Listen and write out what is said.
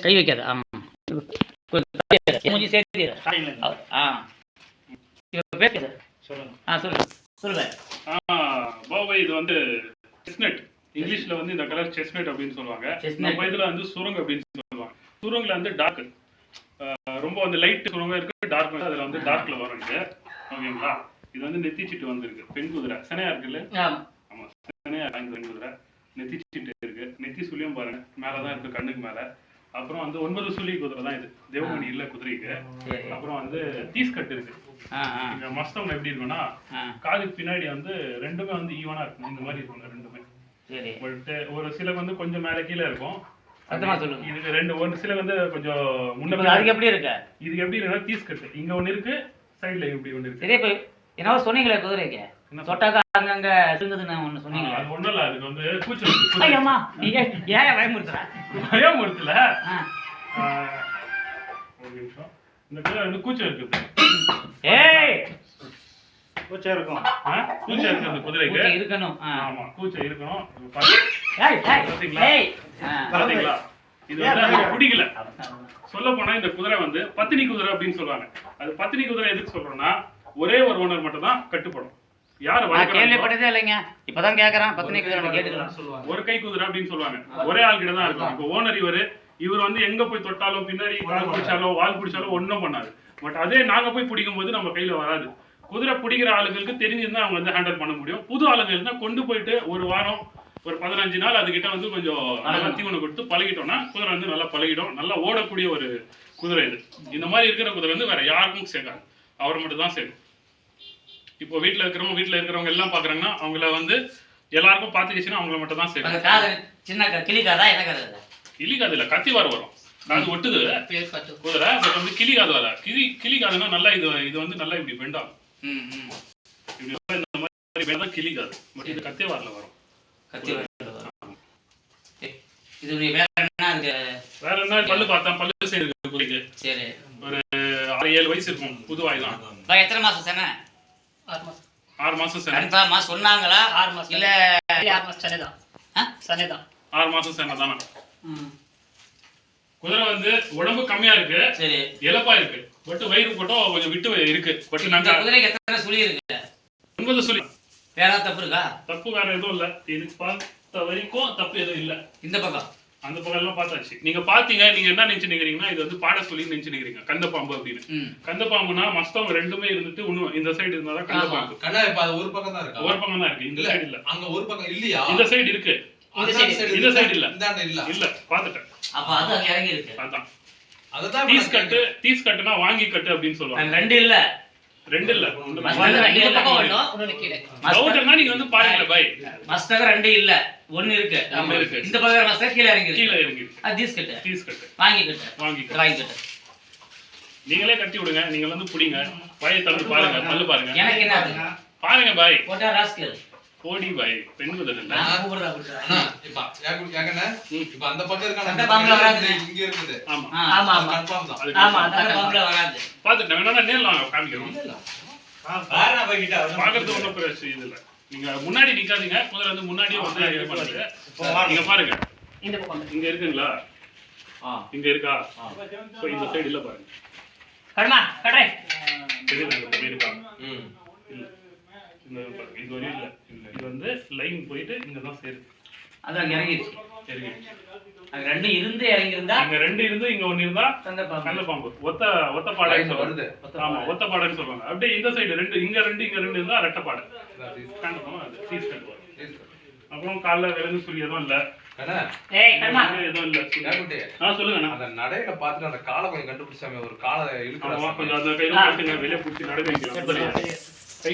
கை வைக்காத. ஆமாம், மூஞ்சி சேர்த்து. பேசுது. சொல்லுங்க. பாபாய், இது வந்து செஸ்னட். இங்கிலீஷ்ல வந்து இந்த கலர் செஸ்னட் அப்படின்னு சொல்லுவாங்க. நம்ம இதுல வந்து சுரங் அப்படின்னு சொல்லுவாங்க. சுரங்ல வந்து டார்க், ரொம்ப வந்து லைட் சுரங்க இருக்கு, டார்க் வந்து அதுல வந்து டார்க்ல வரும் இது. ஓகேங்களா? இது வந்து நெத்தி சீட்டு வந்திருக்கு. பெண் குதிரை சனையா இருக்குல்ல? ஆமா, சனையா பெண் குதிரை. நெத்தி சீட்டு இருக்கு. நெத்தி சுழியும் பாருங்க, மேலதான் இருக்கு, கண்ணுக்கு மேல. அப்புறம் வந்து 9 சுழி குதிரை தான் இது. தேவமணி இல்ல குதிரைக்கு. அப்புறம் வந்து தீஸ் கட்டு இருக்கு. மஸ்தவங்க எப்படி இருக்குன்னா, காதுக்கு பின்னாடி வந்து ரெண்டுமே வந்து ஈவனா இருக்கும். இந்த மாதிரி இருக்கும் ரெண்டுமே. ஒரு சில வந்து கொஞ்சம் மேல கீழே இருக்கும். இதுக்கு ரெண்டு ஒரு சில வந்து கொஞ்சம் முன்ன. அதுக்கு எப்படி இருக்கு? இதுக்கு எப்படி இருக்குன்னா, தீஸ் கட்டு இங்க ஒண்ணு இருக்கு, சைடுல இப்படி ஒண்ணு இருக்கு. சரி, இப்ப என்னவோ சொன்னீங்களே குதிரைக்கு தொட்டாக்கா அங்கங்க இருந்ததுன்னு ஒண்ணு சொன்னீங்க. அது ஒண்ணும் இல்ல, அதுக்கு வந்து கூச்சம் இருக்கு. ஐயம்மா, ஏன் பயமுறுத்துற? பயமுறுத்தல. ஒரு நிமிஷம். இந்த குதிரை வந்து கூச்சம் இருக்குது. ஏய், கூச்சம் இருக்கும். கூச்சம் இருக்கு அந்த குதிரைக்கு. இருக்கணும். ஆமா, கூச்சம் இருக்கணும். பாத்தீங்களா? இது வந்து எனக்கு பிடிக்கல. சொல்ல போனா இந்த குதிரை வந்து பத்தினி குதிரை அப்படின்னு சொல்லுவாங்க. அது பத்தினி குதிரை எதுக்கு சொல்றோம்னா, ஒரே ஒரு ஓனர் மட்டும் தான் கட்டுப்படும். யாரு கேள்விப்பட்டதே இல்லைங்க, இப்பதான் கேக்குறான். பத்தினி குதிரை கேட்டுக்கலாம். ஒரு கை குதிரை அப்படின்னு சொல்லுவாங்க. ஒரே ஆள் கிட்ட தான் இருக்கும். இப்போ ஓனர் இவர் வந்து எங்க போய் தொட்டாலும், பின்னாடி கால் பிடிச்சாலோ வால் பிடிச்சாலோ ஒன்றும் பண்ணாது. பட் அதே நாங்க போய் பிடிக்கும் போது நம்ம கையில வராது. குதிரை பிடிக்கிற ஆளுங்களுக்கு தெரிஞ்சிருந்தா அவங்க வந்து ஹேண்டில் பண்ண முடியும். புது ஆளுங்க இருந்தா கொண்டு போயிட்டு ஒரு வாரம், ஒரு 15 நாள் அதுகிட்ட வந்து கொஞ்சம் நல்லா தீவனம் கொடுத்து பழகிட்டோம்னா குதிரை வந்து நல்லா பழகிடும். நல்லா ஓடக்கூடிய ஒரு குதிரை இது. இந்த மாதிரி இருக்கிற குதிரை வந்து வேற யாருக்கும் சேர்க்காது, அவரை மட்டும் தான் சேர்க்கும். இப்போ வீட்டுல இருக்கிறவங்க எல்லாம் பாக்குறாங்கன்னா அவங்கள வந்து எல்லாருக்கும் பாத்துக்கிச்சுன்னா அவங்கள மட்டும் தான் சேர்க்கும். சின்ன கிளிக்காதா? என்ன கதை? கிளி காது இல்ல, கத்தி வரும். அது ஒட்டுது குதிரை. பட் வந்து கிளி காது வர. கிளி காதுன்னா நல்லா இது வந்து நல்லா இப்படி பெண்டாகும். இப்படி இந்த மாதிரி பெண்டா கிளி காது. பட் இது கத்தி வரல வரும். இது வேற என்ன பல்லு பார்த்தா பல்லு செய்யுது குதிரைக்கு. சரி, ஒரு 6-7 வயசு இருக்கும். புது வாய் தான். எத்தனை மாசம் சேனை? 6 மாசம் சேனை. சொன்னாங்களா? 6 மாசம் இல்ல, 6 மாசம் சேனை தான். 6 மாசம் சேனை தானா? குதிரை வந்து உடம்பு கம்மியா இருக்கு, சரி, இலப்பா இருக்கு. பட் வயிறு போட்டோ கொஞ்சம் விட்டு இருக்கு. பட் நாங்க குதிரைக்கு எத்தனை சுழி இருக்கு? 9 சுழி. வேற தப்பு இருக்கா? தப்பு வேற எதுவும் இல்ல. இது பார்த்த வரைக்கும் தப்பு எதுவும் இல்ல. இந்த பக்கம் அந்த பக்கம் எல்லாம் பார்த்தாச்சு. நீங்க பாத்தீங்க, நீங்க என்ன நினைச்சுக்கிறீங்கன்னா இது வந்து பாட சொல்லி நினைச்சுக்கிறீங்க கந்த பாம்பு அப்படின்னு. கந்த பாம்புனா மஸ்தவங்க ரெண்டுமே இருந்துட்டு இன்னும் இந்த சைடு இருந்தாதான் கந்த பாம்பு. ஒரு பக்கம் தான் இருக்கு. ஒரு பக்கம் தான் இருக்கு. இந்த சைடு இல்ல. அங்க ஒரு பக்கம் இல்லையா? இந்த சைடு இருக்கு. இந்த சைடு இல்ல. இல்ல, பாத்துட்டேன். அப்ப அது அங்க இறங்கி இருக்கு. அதான். அததான் தீஸ் கட்டுனா வாங்கி கட்டு அப்படின்னு சொல்லுவாங்க. ரெண்டு இல்ல. ரெண்டு இல்ல. இந்த பக்கம் ஒண்ணு, இன்னொன்னு கீழே. டவுட்னா நீங்க வந்து பாருங்க பை. மஸ்தக ரெண்டு இல்ல, ஒன்னு இருக்கு. நம்ம இருக்கு. இந்த பக்கம் மஸ்தக கீழ இறங்கி இருக்கு. அது தீஸ் கட்டு. வாங்கி கட்டு. நீங்களே கட்டி விடுங்க. நீங்க வந்து புடிங்க. வாயை தள்ளி பாருங்க, பல்லு பாருங்க. எனக்கு என்ன பாருங்க பாய். போடா ராஸ்கல். போடி பாய். பெண் குதிரை இல்ல. இப்ப அந்த பக்கம் இருக்கானே, அந்த பாம்புல வராது. இங்க இருக்குது. ஆமா கன்ஃபார்ம் தான். ஆமா, அந்த பாம்புல வராது. பாத்துட்டேன். வேணா நேர்ல வாங்க, காமிக்கிறோம். பாருங்க பைக்கிட்ட பாக்குறது ஒண்ணும் பிரச்சனை இது இல்ல. நீங்க முன்னாடி நிக்காதீங்க. குதிரை வந்து முன்னாடியே வந்து பண்ணுங்க. நீங்க பாருங்க. இந்த பக்கம் இங்க இருக்குங்களா? இங்க இருக்கா? சோ இந்த சைடு இல்ல பாருங்க. கடமா கடை. தெரியுதா இங்க இருக்கா? இல்ல. இது வரையும் இல்ல. இது வந்து லைன் போயிட்டு இங்க தான் சேருது. அது அங்க இறங்கிடுச்சு. அங்க ரெண்டு இருந்து இறங்கி இருந்தா, இங்க ரெண்டு இருந்து இங்க ஒன்னு இருந்தா கந்த பாம்பு. ஒத்த பாடைன்னு சொல்லுவாங்க. ஆமா, ஒத்த பாடைன்னு சொல்லுவாங்க. அப்படியே இந்த சைடு ரெண்டு, இங்க ரெண்டு இருந்தா ரெட்ட பாடை. அப்புறம் காலைல விலங்கு சொல்லி எதுவும் இல்ல. எதுவும் இல்ல. சொல்லுங்க. அந்த நடையில பாத்துட்டு அந்த காலை கொஞ்சம் கண்டுபிடிச்சாமே, ஒரு காலை இழுக்கிறோம். கொஞ்சம் அந்த கையில வெளியே பிடிச்சி நடை வைக்கிறோம்.